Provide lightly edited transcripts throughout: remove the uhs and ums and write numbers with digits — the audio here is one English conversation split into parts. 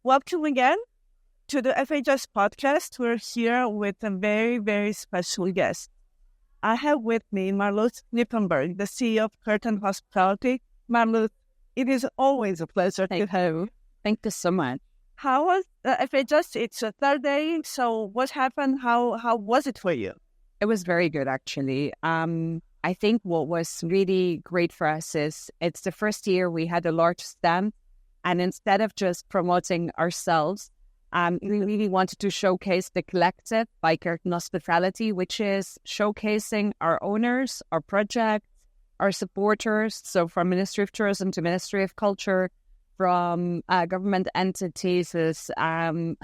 Welcome again to the FHS podcast. We're here with a very, very special guest. I have with me Marloes Knippenberg, the CEO of Kerten Hospitality. Marloes, it is always a pleasure to have you. Thank you so much. How was FHS? It's a third day, so what happened? How was it for you? It was very good, actually. I think what was really great for us is it's the first year we had a large stand, and instead of just promoting ourselves, we really wanted to showcase the collective by Kerten Hospitality, which is showcasing our owners, our projects, our supporters. So from Ministry of Tourism to Ministry of Culture, from government entities as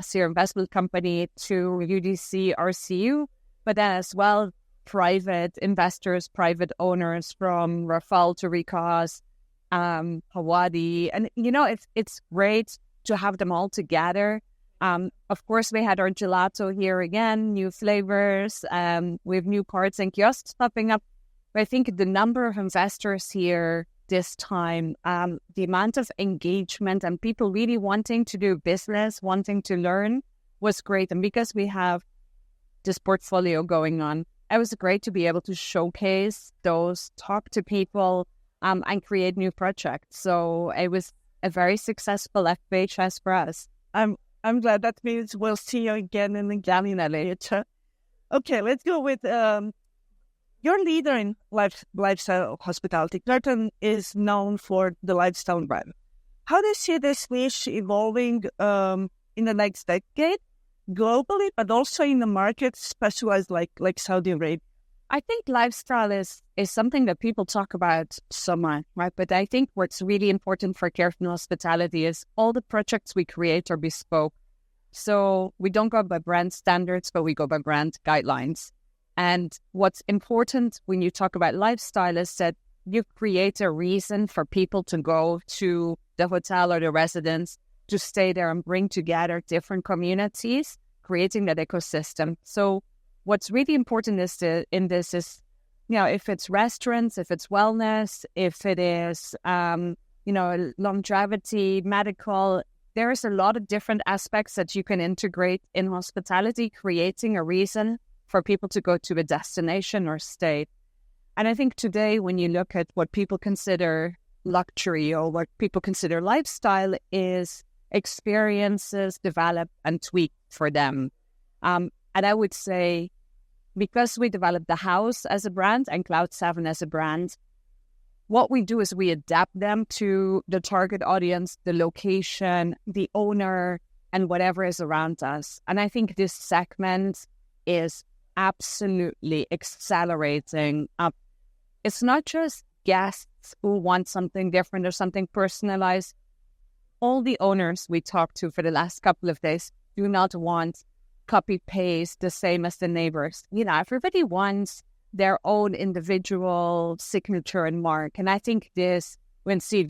Sear Investment Company to UDC, RCU, but then as well private investors, private owners from Rafale to Ricos, Hawaii. And, it's great to have them all together. Of course, we had our gelato here again, new flavors. We have new cards and kiosks popping up. But I think the number of investors here this time, the amount of engagement and people really wanting to do business, wanting to learn was great. And because we have this portfolio going on, it was great to be able to showcase those, talk to people, and create new projects. So it was a very successful FHS for us. I'm glad. That means we'll see you again in Galina later. Okay, let's go with your leader in lifestyle hospitality. Kerten is known for the lifestyle brand. How do you see this niche evolving in the next decade, globally, but also in the markets specialized like Saudi Arabia? I think lifestyle is something that people talk about so much, right? But I think what's really important for Kerten Hospitality is all the projects we create are bespoke. So we don't go by brand standards, but we go by brand guidelines. And what's important when you talk about lifestyle is that you create a reason for people to go to the hotel or the residence, to stay there and bring together different communities, creating that ecosystem. So what's really important is if it's restaurants, if it's wellness, if it is, longevity, medical, there's a lot of different aspects that you can integrate in hospitality, creating a reason for people to go to a destination or stay. And I think today, when you look at what people consider luxury or what people consider lifestyle, is experiences develop and tweak for them. And I would say, because we developed the house as a brand and Cloud7 as a brand, what we do is we adapt them to the target audience, the location, the owner, and whatever is around us. And I think this segment is absolutely accelerating up. It's not just guests who want something different or something personalized. All the owners we talked to for the last couple of days do not want copy-paste the same as the neighbors. Everybody wants their own individual signature and mark. And I think the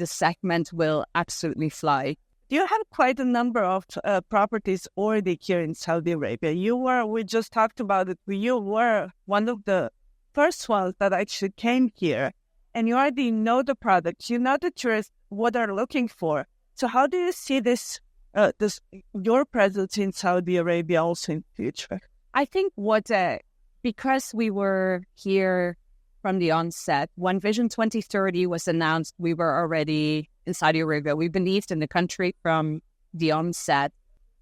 segment will absolutely fly. You have quite a number of properties already here in Saudi Arabia. We just talked about it. You were one of the first ones that actually came here. And you already know the product. You know the tourists, what they're looking for. So how do you see your presence in Saudi Arabia also in the future? I think because we were here from the onset, when Vision 2030 was announced, we were already in Saudi Arabia. We believed in the country from the onset.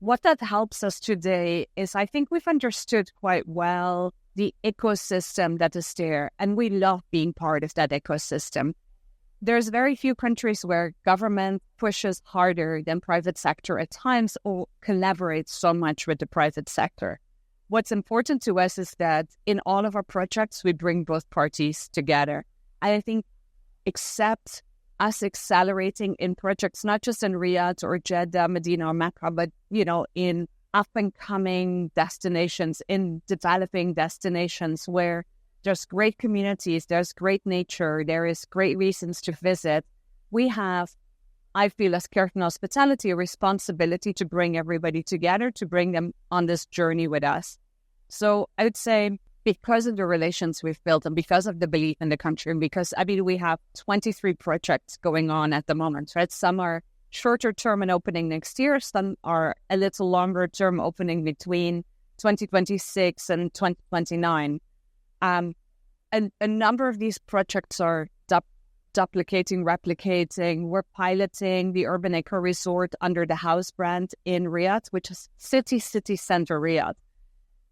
What that helps us today is I think we've understood quite well the ecosystem that is there, and we love being part of that ecosystem. There's very few countries where government pushes harder than private sector at times or collaborates so much with the private sector. What's important to us is that in all of our projects, we bring both parties together. I think except us accelerating in projects, not just in Riyadh or Jeddah, Medina or Mecca, but, in up-and-coming destinations, in developing destinations where there's great communities, there's great nature, there is great reasons to visit. We have, I feel, as Kerten Hospitality, a responsibility to bring everybody together, to bring them on this journey with us. So I would say, because of the relations we've built and because of the belief in the country, and because, we have 23 projects going on at the moment, right? Some are shorter term and opening next year. Some are a little longer term, opening between 2026 and 2029. And a number of these projects are duplicating, replicating. We're piloting the Urban Eco Resort under the House brand in Riyadh, which is city center Riyadh.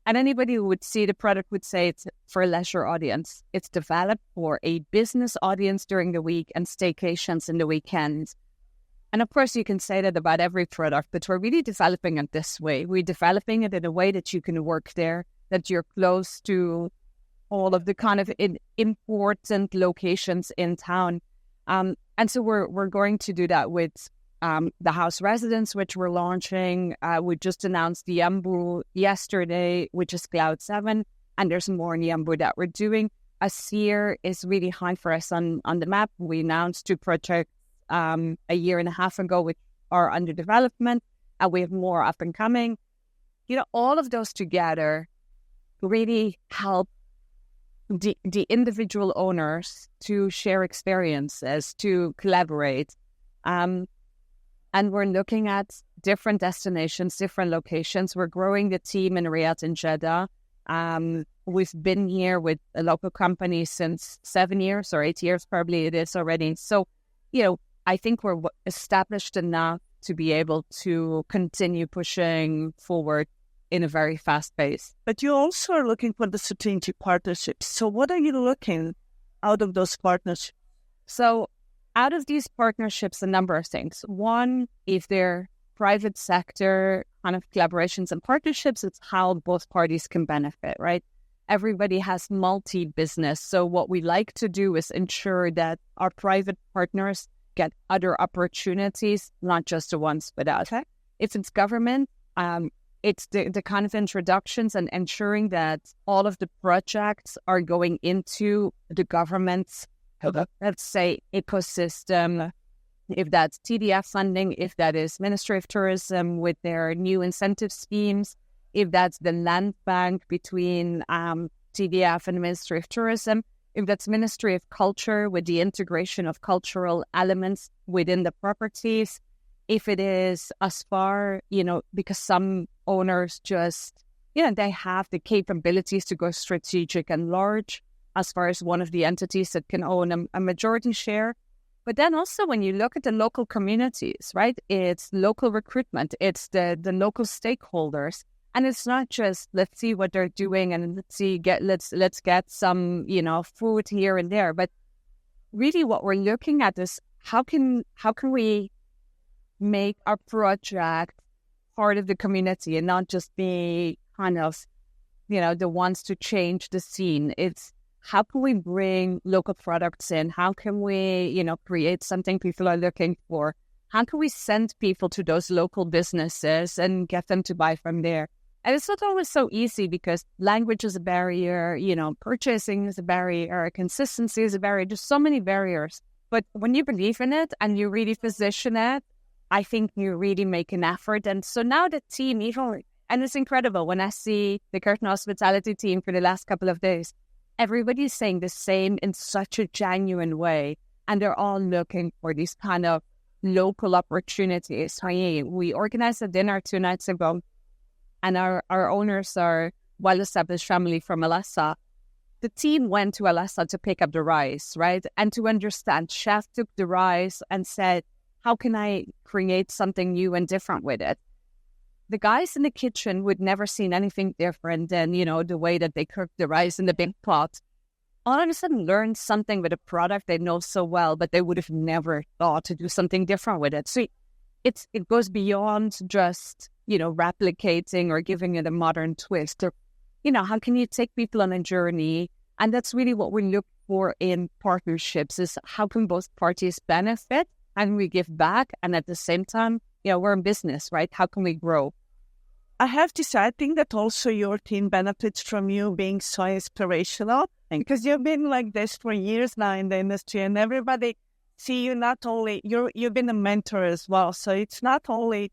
And anybody who would see the product would say it's for a leisure audience. It's developed for a business audience during the week and staycations in the weekends. And of course, you can say that about every product, but we're really developing it this way. We're developing it in a way that you can work there, that you're close to all of the kind of important locations in town. And so we're going to do that with the House Residence, which we're launching. We just announced the Yambu yesterday, which is Cloud 7, and there's more in Yambu that we're doing. Asir is really high for us on the map. We announced 2 projects a year and a half ago, which are under development, and we have more up and coming. All of those together really help the individual owners to share experiences, to collaborate. And we're looking at different destinations, different locations. We're growing the team in Riyadh and Jeddah. We've been here with a local company since 7 years or 8 years, probably it is already. So, I think we're established enough to be able to continue pushing forward in a very fast pace. But you also are looking for the strategic partnerships. So what are you looking out of those partnerships? So out of these partnerships, a number of things. One, if they're private sector kind of collaborations and partnerships, it's how both parties can benefit, right? Everybody has multi-business. So what we like to do is ensure that our private partners get other opportunities, not just the ones with us. Okay. If it's government, it's the kind of introductions and ensuring that all of the projects are going into the government's, let's say, ecosystem. If that's TDF funding, if that is Ministry of Tourism with their new incentive schemes, if that's the land bank between TDF and the Ministry of Tourism, if that's Ministry of Culture with the integration of cultural elements within the properties, if it is as far, because some owners just, they have the capabilities to go strategic and large as far as one of the entities that can own a majority share. But then also when you look at the local communities, right, it's local recruitment, it's the local stakeholders. And it's not just, let's see what they're doing and let's get some, food here and there. But really what we're looking at is how can we make our project part of the community and not just be kind of, the ones to change the scene. It's how can we bring local products in? How can we, create something people are looking for? How can we send people to those local businesses and get them to buy from there? And it's not always so easy because language is a barrier, purchasing is a barrier, consistency is a barrier. There's so many barriers. But when you believe in it and you really position it, I think you really make an effort. And so now the team, and it's incredible when I see the Kerten Hospitality team for the last couple of days, everybody's saying the same in such a genuine way. And they're all looking for these kind of local opportunities. We organized a dinner 2 nights ago. And our owners are well-established family from Alassa. The team went to Alassa to pick up the rice, right? And to understand, chef took the rice and said, how can I create something new and different with it? The guys in the kitchen would never seen anything different than, the way that they cook the rice in the big pot. All of a sudden learned something with a product they know so well, but they would have never thought to do something different with it. So it goes beyond just replicating or giving it a modern twist. Or, how can you take people on a journey? And that's really what we look for in partnerships is how can both parties benefit and we give back? And at the same time, we're in business, right? How can we grow? I have to say, I think that also your team benefits from you being so inspirational because you've been like this for years now in the industry and everybody see you not only, you've been a mentor as well. So it's not only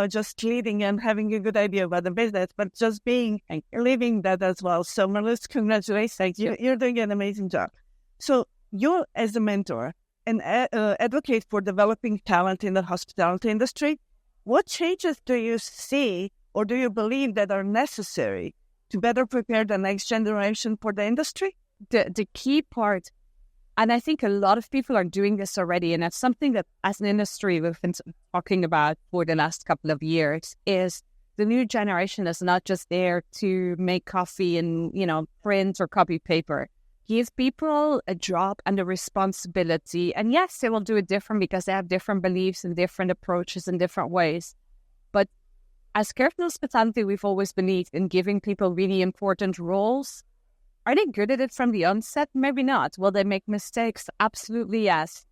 just leading and having a good idea about the business, but just being and living that as well. So Marloes, congratulations. You're doing an amazing job. So you as a mentor, and advocate for developing talent in the hospitality industry. What changes do you see or do you believe that are necessary to better prepare the next generation for the industry? The key part, and I think a lot of people are doing this already, and that's something that as an industry we've been talking about for the last couple of years, is the new generation is not just there to make coffee and, print or copy paper. Give people a job and a responsibility. And yes, they will do it different because they have different beliefs and different approaches in different ways. But as Kerten Hospitality, we've always believed in giving people really important roles. Are they good at it from the onset? Maybe not. Will they make mistakes? Absolutely yes.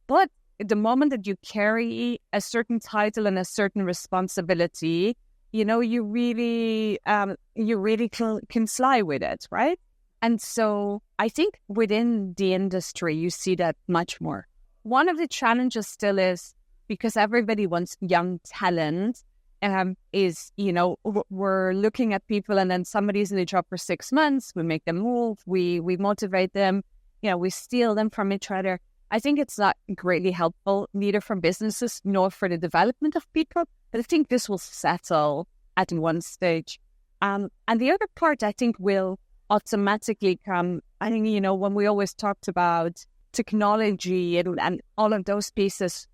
But the moment that you carry a certain title and a certain responsibility, you really can fly with it, right? And so I think within the industry, you see that much more. One of the challenges still is, because everybody wants young talent, we're looking at people and then somebody's in a job for 6 months, we make them move, we motivate them, we steal them from each other. I think it's not greatly helpful, neither for businesses nor for the development of people, but I think this will settle at one stage. And the other part, I think, will automatically come. I think, when we always talked about technology and all of those pieces,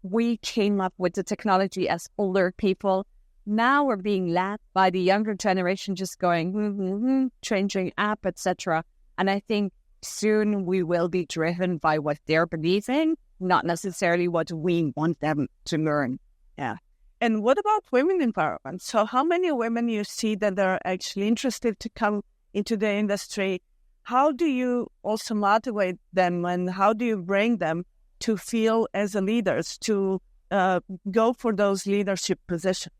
we came up with the technology as older people. Now we're being led by the younger generation, just going, changing app, etc. And I think soon we will be driven by what they're believing, not necessarily what we want them to learn. Yeah. And what about women empowerment? So how many women you see that are actually interested to come into the industry? How do you also motivate them, and how do you bring them to feel as leaders, to go for those leadership positions?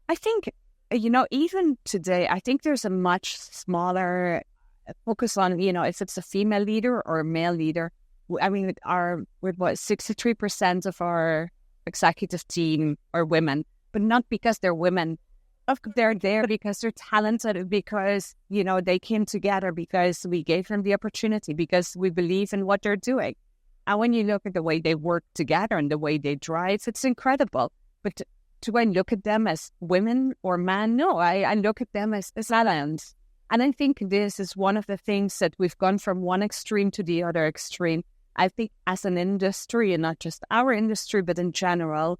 I think, even today, I think there's a much smaller focus on, if it's a female leader or a male leader. I mean, with 63% of our executive team are women, but not because they're women. They're there because they're talented, because, they came together, because we gave them the opportunity, because we believe in what they're doing. And when you look at the way they work together and the way they drive, it's incredible. But do I look at them as women or men? No, I look at them as talents. And I think this is one of the things that we've gone from one extreme to the other extreme. I think as an industry, and not just our industry, but in general,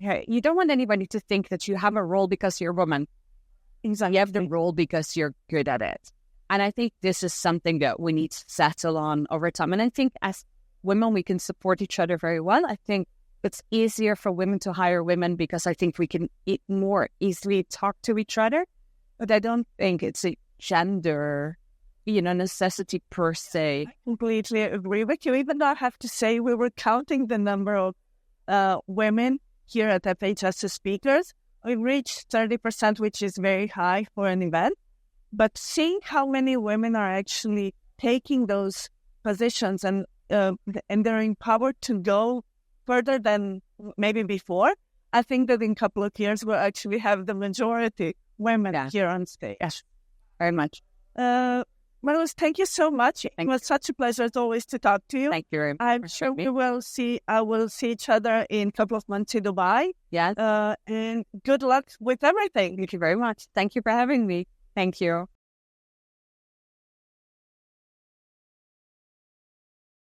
you don't want anybody to think that you have a role because you're a woman. You have the role because you're good at it. And I think this is something that we need to settle on over time. And I think as women, we can support each other very well. I think it's easier for women to hire women because I think we can more easily talk to each other. But I don't think it's a gender, necessity per se. I completely agree with you. Even though I have to say we were counting the number of women here at FHS as speakers. We reached 30%, which is very high for an event. But seeing how many women are actually taking those positions and they're empowered to go further than maybe before, I think that in a couple of years we'll actually have the majority women here on stage. Yes, very much. Marloes, thank you so much. It was such a pleasure as always to talk to you. Thank you very much. I'm sure we will see each other in a couple of months in Dubai. Yes. And good luck with everything. Thank you very much. Thank you for having me. Thank you.